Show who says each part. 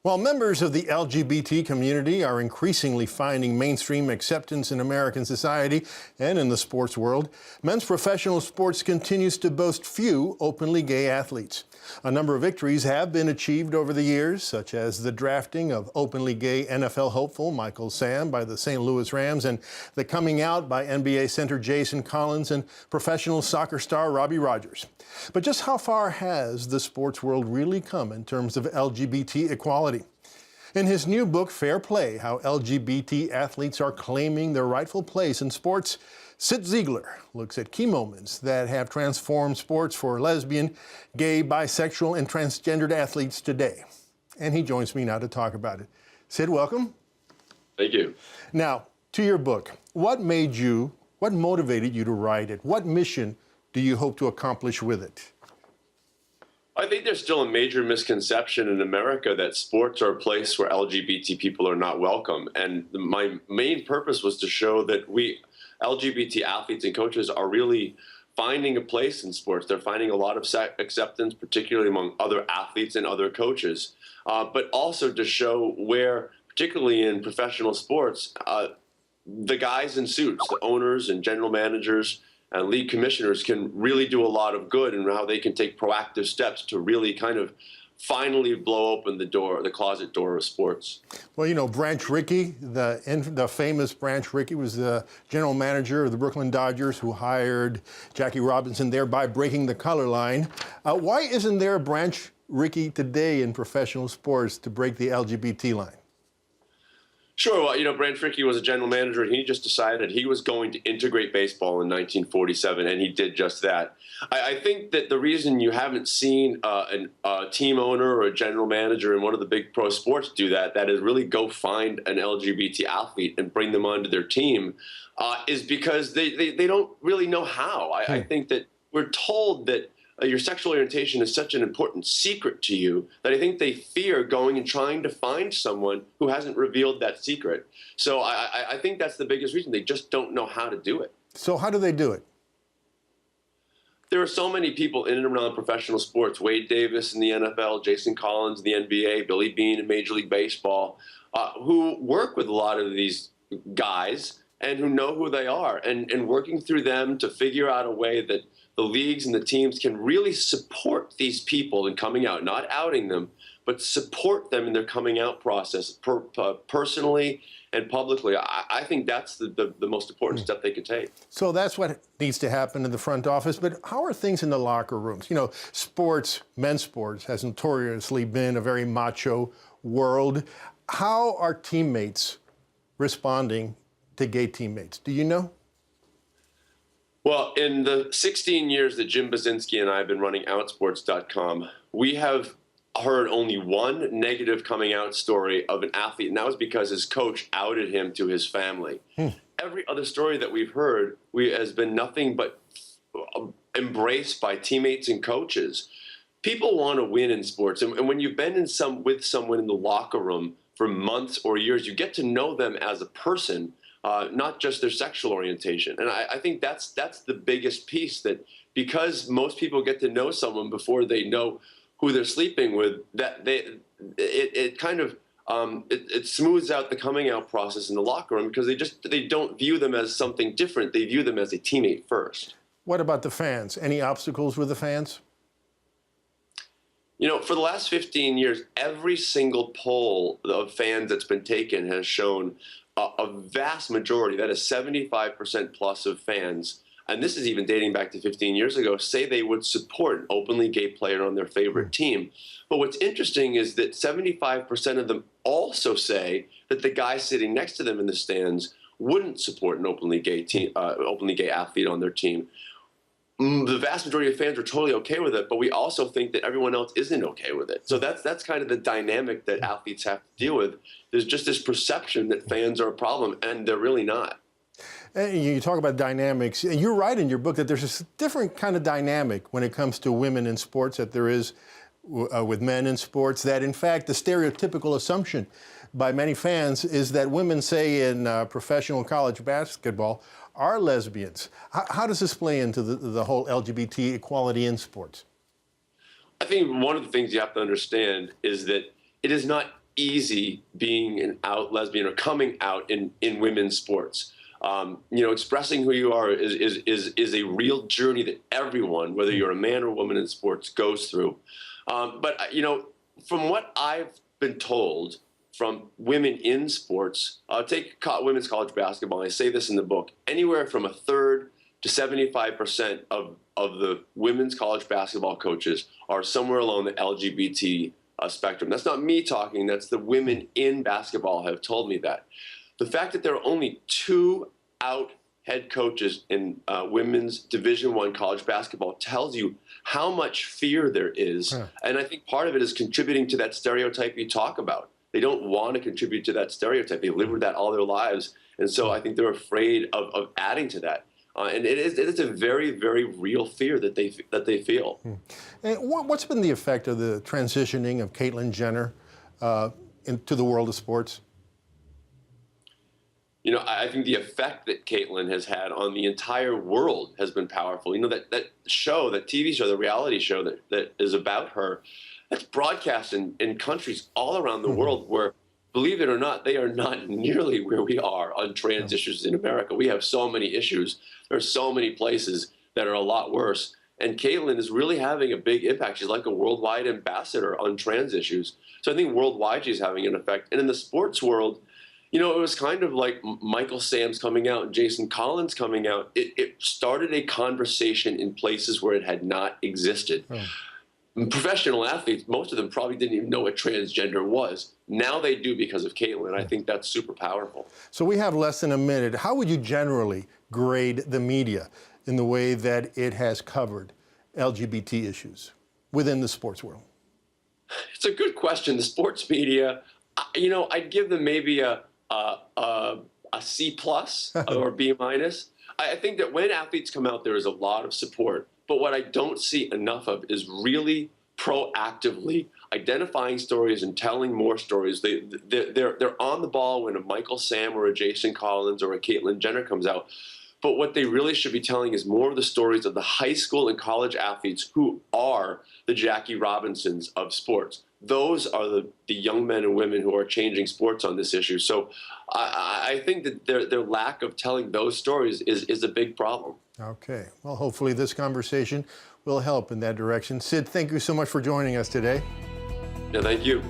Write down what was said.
Speaker 1: While members of the LGBT community are increasingly finding mainstream acceptance in American society and in the sports world, men's professional sports continues to boast few openly gay athletes. A number of victories have been achieved over the years, such as the drafting of openly gay NFL hopeful Michael Sam by the St. Louis Rams and the coming out by NBA center Jason Collins and professional soccer star Robbie Rogers. But just how far has the sports world really come in terms of LGBT equality? In his new book, Fair Play, How LGBT Athletes Are Claiming Their Rightful Place in Sports, Sid Ziegler looks at key moments that have transformed sports for lesbian, gay, bisexual, and transgendered athletes today. And he joins me now to talk about it. Sid, welcome.
Speaker 2: Thank you.
Speaker 1: Now, to your book, what motivated you to write it? What mission do you hope to accomplish with it?
Speaker 2: I think there's still a major misconception in America that sports are a place where LGBT people are not welcome. And my main purpose was to show that we LGBT athletes and coaches are really finding a place in sports. They're finding a lot of acceptance, particularly among other athletes and other coaches, but also to show where, particularly in professional sports, the guys in suits, the owners and general managers and league commissioners can really do a lot of good, and how they can take proactive steps to really kind of finally blow open the door, the closet door of sports.
Speaker 1: Well, you know, Branch Rickey, the famous Branch Rickey, was the general manager of the Brooklyn Dodgers who hired Jackie Robinson, thereby breaking the color line. Why isn't there a Branch Rickey today in professional sports to break the LGBT line?
Speaker 2: Sure. Well, you know, Branch Rickey was a general manager, and he just decided he was going to integrate baseball in 1947, and he did just that. I think that the reason you haven't seen a team owner or a general manager in one of the big pro sports do that is really go find an LGBT athlete and bring them onto their team, is because they don't really know how. I think that we're told that your sexual orientation is such an important secret to you that I think they fear going and trying to find someone who hasn't revealed that secret. So I think that's the biggest reason. They just don't know how to do it.
Speaker 1: So how do they do it?
Speaker 2: There are so many people in and around professional sports, Wade Davis in the NFL, Jason Collins in the NBA, Billy Beane in Major League Baseball, who work with a lot of these guys and who know who they are, and working through them to figure out a way that the leagues and the teams can really support these people in coming out, not outing them, but support them in their coming out process personally and publicly. I think that's the most important step they could take.
Speaker 1: So that's what needs to happen in the front office. But how are things in the locker rooms? You know, sports, men's sports, has notoriously been a very macho world. How are teammates responding to gay teammates? Do you know?
Speaker 2: Well, in the 16 years that Jim Basinski and I have been running Outsports.com, we have heard only one negative coming out story of an athlete, and that was because his coach outed him to his family. Every other story that we've heard has been nothing but embraced by teammates and coaches. People want to win in sports, and when you've been with someone in the locker room for months or years, you get to know them as a person, not just their sexual orientation. And I think that's the biggest piece, that because most people get to know someone before they know who they're sleeping with, that it kind of it smooths out the coming out process in the locker room, because they don't view them as something different. They view them as a teammate first.
Speaker 1: What about the fans? Any obstacles with the fans?
Speaker 2: You know, for the last 15 years, every single poll of fans that's been taken has shown a vast majority, that is 75% plus of fans, and this is even dating back to 15 years ago, say they would support an openly gay player on their favorite team. But what's interesting is that 75% of them also say that the guy sitting next to them in the stands wouldn't support an openly gay athlete on their team. The vast majority of fans are totally okay with it, but we also think that everyone else isn't okay with it. So that's kind of the dynamic that athletes have to deal with. There's just this perception that fans are a problem, and they're really not.
Speaker 1: And you talk about dynamics, and you're right in your book that there's a different kind of dynamic when it comes to women in sports that there is with men in sports, that in fact the stereotypical assumption by many fans is that women, say in professional college basketball, are lesbians. How does this play into the whole LGBT equality in sports?
Speaker 2: I think one of the things you have to understand is that it is not easy being an out lesbian or coming out in women's sports. Expressing who you are is a real journey that everyone, whether you're a man or woman in sports, goes through. From what I've been told from women in sports, take women's college basketball, and I say this in the book, anywhere from a third to 75% of the women's college basketball coaches are somewhere along the LGBT spectrum. That's not me talking, that's the women in basketball have told me that. The fact that there are only 2 out head coaches in women's Division I college basketball tells you how much fear there is. Huh. And I think part of it is contributing to that stereotype you talk about. They don't want to contribute to that stereotype. They live with that all their lives. And so I think they're afraid of adding to that. And it is a very, very real fear that they feel.
Speaker 1: And what's been the effect of the transitioning of Caitlyn Jenner into the world of sports?
Speaker 2: I think the effect that Caitlyn has had on the entire world has been powerful. That show, that TV show, the reality show that is about her, that's broadcast in countries all around the world where, believe it or not, they are not nearly where we are on trans issues in America. We have so many issues. There are so many places that are a lot worse. And Caitlyn is really having a big impact. She's like a worldwide ambassador on trans issues. So I think worldwide she's having an effect. And in the sports world, it was kind of like Michael Sam's coming out and Jason Collins coming out. It started a conversation in places where it had not existed. Professional athletes, most of them probably didn't even know what transgender was. Now they do because of Caitlyn. I think that's super powerful.
Speaker 1: So we have less than a minute. How would you generally grade the media in the way that it has covered LGBT issues within the sports world?
Speaker 2: It's a good question. The sports media, I'd give them maybe a C+ or B-. I think that when athletes come out, there is a lot of support. But what I don't see enough of is really proactively identifying stories and telling more stories. They're on the ball when a Michael Sam or a Jason Collins or a Caitlyn Jenner comes out. But what they really should be telling is more of the stories of the high school and college athletes who are the Jackie Robinsons of sports. Those are the young men and women who are changing sports on this issue. So I think that their lack of telling those stories is a big problem.
Speaker 1: Okay. Well, hopefully this conversation will help in that direction. Sid, thank you so much for joining us today.
Speaker 2: Yeah, thank you.